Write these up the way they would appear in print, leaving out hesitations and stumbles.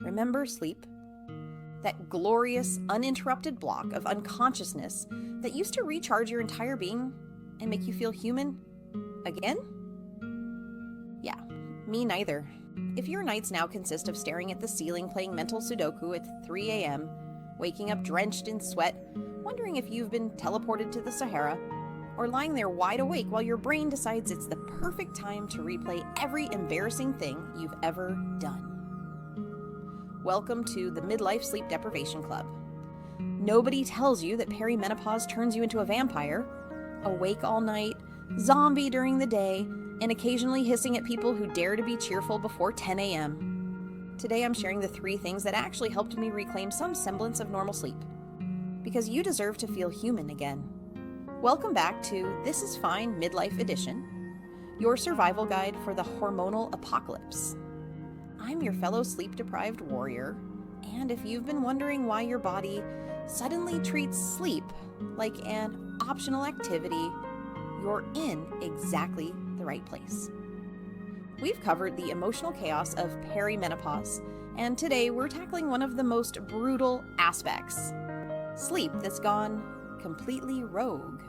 Remember sleep? That glorious, uninterrupted block of unconsciousness that used to recharge your entire being and make you feel human again? Yeah, me neither. If your nights now consist of staring at the ceiling playing mental Sudoku at 3 a.m., waking up drenched in sweat, wondering if you've been teleported to the Sahara, or lying there wide awake while your brain decides it's the perfect time to replay every embarrassing thing you've ever done. Welcome to the Midlife Sleep Deprivation Club. Nobody tells you that perimenopause turns you into a vampire, awake all night, zombie during the day, and occasionally hissing at people who dare to be cheerful before 10 a.m. Today I'm sharing the 3 things that actually helped me reclaim some semblance of normal sleep. Because you deserve to feel human again. Welcome back to This Is Fine Midlife Edition, your survival guide for the hormonal apocalypse. I'm your fellow sleep-deprived warrior, and if you've been wondering why your body suddenly treats sleep like an optional activity, you're in exactly the right place. We've covered the emotional chaos of perimenopause, and today we're tackling one of the most brutal aspects, sleep that's gone completely rogue.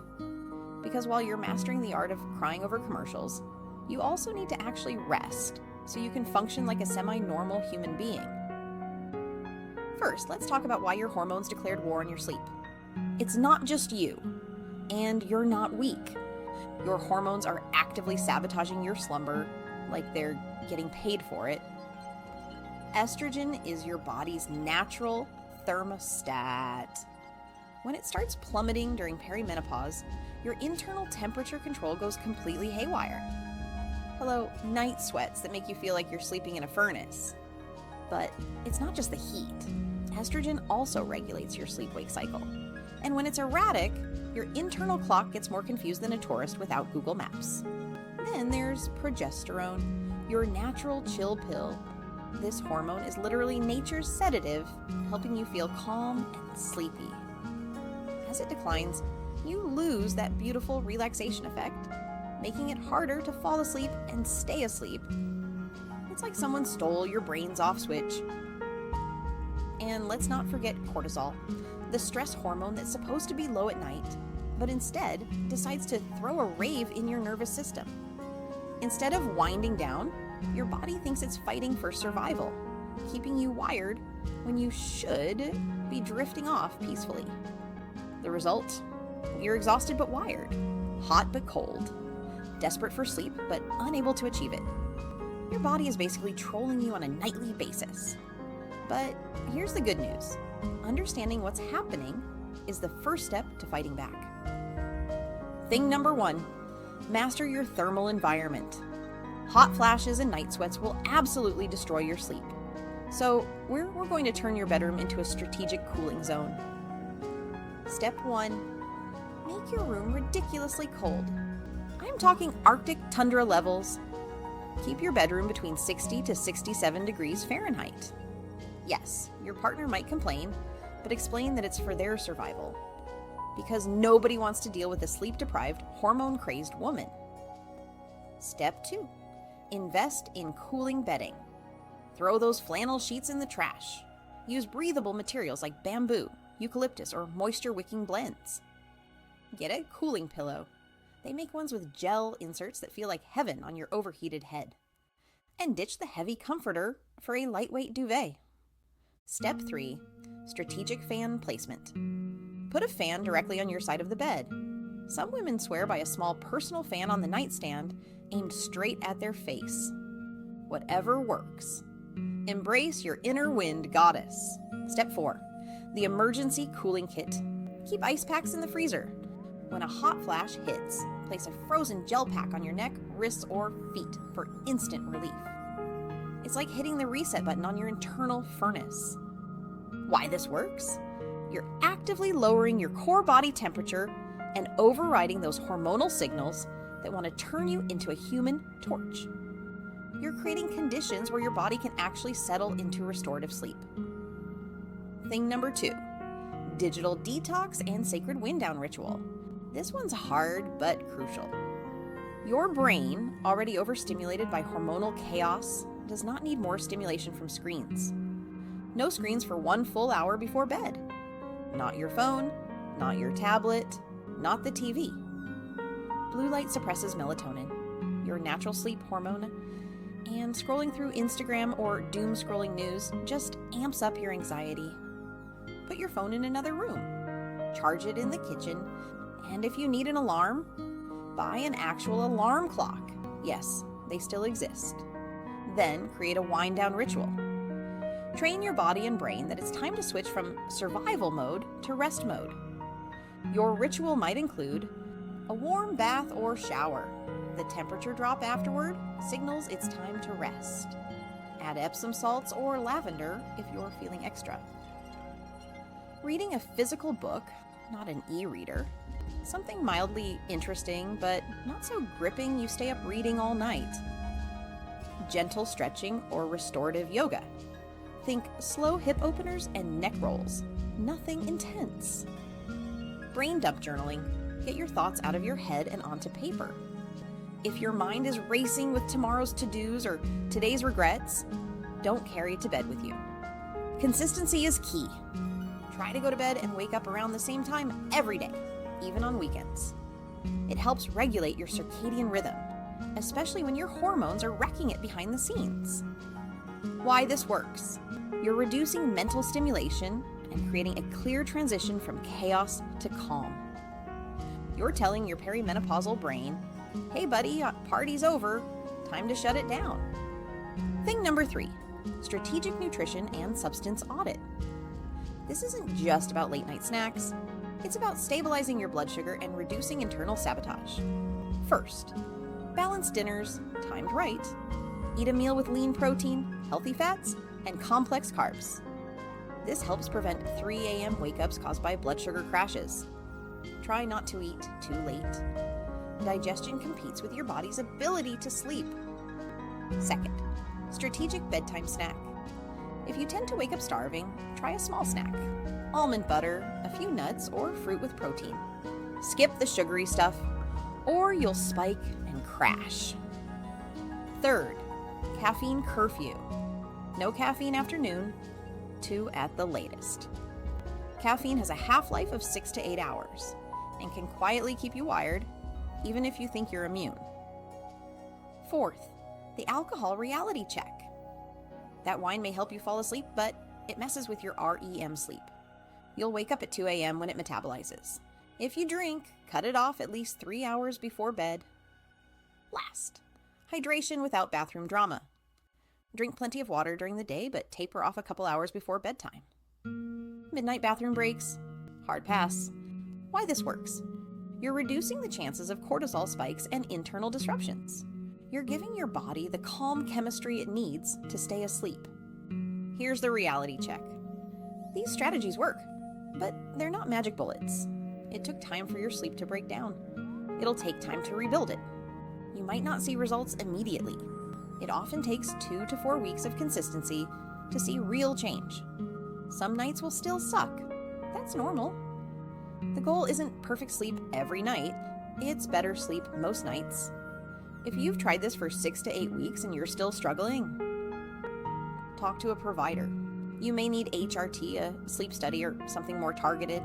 Because while you're mastering the art of crying over commercials, you also need to actually rest so you can function like a semi-normal human being. First, let's talk about why your hormones declared war on your sleep. It's not just you, and you're not weak. Your hormones are actively sabotaging your slumber, like they're getting paid for it. Estrogen is your body's natural thermostat. When it starts plummeting during perimenopause, your internal temperature control goes completely haywire. Hello, night sweats that make you feel like you're sleeping in a furnace. But it's not just the heat. Estrogen also regulates your sleep-wake cycle. And when it's erratic, your internal clock gets more confused than a tourist without Google Maps. Then there's progesterone, your natural chill pill. This hormone is literally nature's sedative, helping you feel calm and sleepy. As it declines, you lose that beautiful relaxation effect, making it harder to fall asleep and stay asleep. It's like someone stole your brain's off switch. And let's not forget cortisol, the stress hormone that's supposed to be low at night, but instead decides to throw a rave in your nervous system. Instead of winding down, your body thinks it's fighting for survival, keeping you wired when you should be drifting off peacefully. The result? You're exhausted but wired, hot but cold, desperate for sleep but unable to achieve it. Your body is basically trolling you on a nightly basis. But here's the good news. Understanding what's happening is the first step to fighting back. Thing number 1, master your thermal environment. Hot flashes and night sweats will absolutely destroy your sleep. So we're going to turn your bedroom into a strategic cooling zone. Step 1, make your room ridiculously cold. I'm talking Arctic tundra levels. Keep your bedroom between 60 to 67 degrees Fahrenheit. Yes, your partner might complain, but explain that it's for their survival. Because nobody wants to deal with a sleep-deprived, hormone-crazed woman. Step 2, invest in cooling bedding. Throw those flannel sheets in the trash. Use breathable materials like bamboo, eucalyptus, or moisture-wicking blends. Get a cooling pillow. They make ones with gel inserts that feel like heaven on your overheated head. And ditch the heavy comforter for a lightweight duvet. Step 3, strategic fan placement. Put a fan directly on your side of the bed. Some women swear by a small personal fan on the nightstand aimed straight at their face. Whatever works. Embrace your inner wind goddess. Step 4, the emergency cooling kit. Keep ice packs in the freezer. When a hot flash hits, place a frozen gel pack on your neck, wrists, or feet for instant relief. It's like hitting the reset button on your internal furnace. Why this works? You're actively lowering your core body temperature and overriding those hormonal signals that want to turn you into a human torch. You're creating conditions where your body can actually settle into restorative sleep. Thing number 2, digital detox and sacred wind down ritual. This one's hard but crucial. Your brain, already overstimulated by hormonal chaos, does not need more stimulation from screens. No screens for 1 full hour before bed. Not your phone, not your tablet, not the TV. Blue light suppresses melatonin, your natural sleep hormone, and scrolling through Instagram or doom scrolling news just amps up your anxiety. Put your phone in another room, charge it in the kitchen, and if you need an alarm, buy an actual alarm clock. Yes, they still exist. Then create a wind down ritual. Train your body and brain that it's time to switch from survival mode to rest mode. Your ritual might include a warm bath or shower. The temperature drop afterward signals it's time to rest. Add Epsom salts or lavender if you're feeling extra. Reading a physical book, not an e-reader. Something mildly interesting, but not so gripping you stay up reading all night. Gentle stretching or restorative yoga. Think slow hip openers and neck rolls. Nothing intense. Brain dump journaling. Get your thoughts out of your head and onto paper. If your mind is racing with tomorrow's to-dos or today's regrets, don't carry it to bed with you. Consistency is key. Try to go to bed and wake up around the same time every day, even on weekends. It helps regulate your circadian rhythm, especially when your hormones are wrecking it behind the scenes. Why this works. You're reducing mental stimulation and creating a clear transition from chaos to calm. You're telling your perimenopausal brain, hey buddy, party's over, time to shut it down. Thing number 3, strategic nutrition and substance audit. This isn't just about late night snacks, it's about stabilizing your blood sugar and reducing internal sabotage. First, balanced dinners, timed right. Eat a meal with lean protein, healthy fats, and complex carbs. This helps prevent 3 a.m. wake-ups caused by blood sugar crashes. Try not to eat too late. Digestion competes with your body's ability to sleep. Second, strategic bedtime snack. If you tend to wake up starving, try a small snack. Almond butter, a few nuts, or fruit with protein. Skip the sugary stuff, or you'll spike and crash. Third, caffeine curfew. No caffeine after noon, 2 at the latest. Caffeine has a half-life of 6 to 8 hours and can quietly keep you wired, even if you think you're immune. Fourth, the alcohol reality check. That wine may help you fall asleep, but it messes with your REM sleep. You'll wake up at 2 a.m. when it metabolizes. If you drink, cut it off at least 3 hours before bed. Last, hydration without bathroom drama. Drink plenty of water during the day, but taper off a couple hours before bedtime. Midnight bathroom breaks, hard pass. Why this works. You're reducing the chances of cortisol spikes and internal disruptions. You're giving your body the calm chemistry it needs to stay asleep. Here's the reality check. These strategies work, but they're not magic bullets. It took time for your sleep to break down. It'll take time to rebuild it. You might not see results immediately. It often takes 2 to 4 weeks of consistency to see real change. Some nights will still suck. That's normal. The goal isn't perfect sleep every night. It's better sleep most nights. If you've tried this for 6 to 8 weeks and you're still struggling, talk to a provider. You may need HRT, a sleep study, or something more targeted.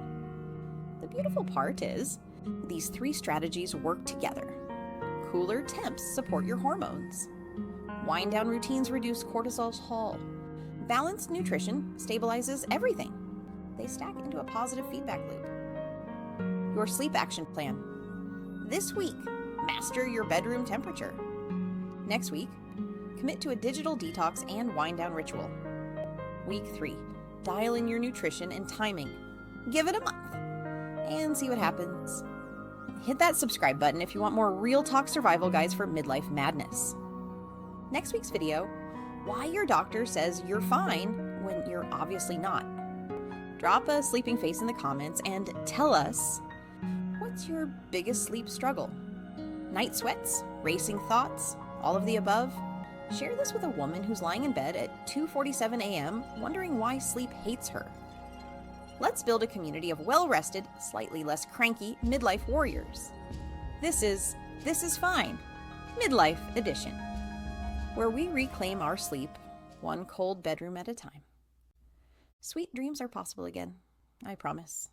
The beautiful part is, these 3 strategies work together. Cooler temps support your hormones. Wind down routines reduce cortisol's haul. Balanced nutrition stabilizes everything. They stack into a positive feedback loop. Your sleep action plan. This week, master your bedroom temperature. Next week, commit to a digital detox and wind down ritual. Week 3, dial in your nutrition and timing. Give it a month and see what happens. Hit that subscribe button if you want more real talk survival guides for midlife madness. Next week's video, why your doctor says you're fine when you're obviously not. Drop a sleeping face in the comments and tell us, what's your biggest sleep struggle? Night sweats? Racing thoughts? All of the above? Share this with a woman who's lying in bed at 2:47 a.m. wondering why sleep hates her. Let's build a community of well-rested, slightly less cranky midlife warriors. This is Fine, Midlife Edition, where we reclaim our sleep one cold bedroom at a time. Sweet dreams are possible again. I promise.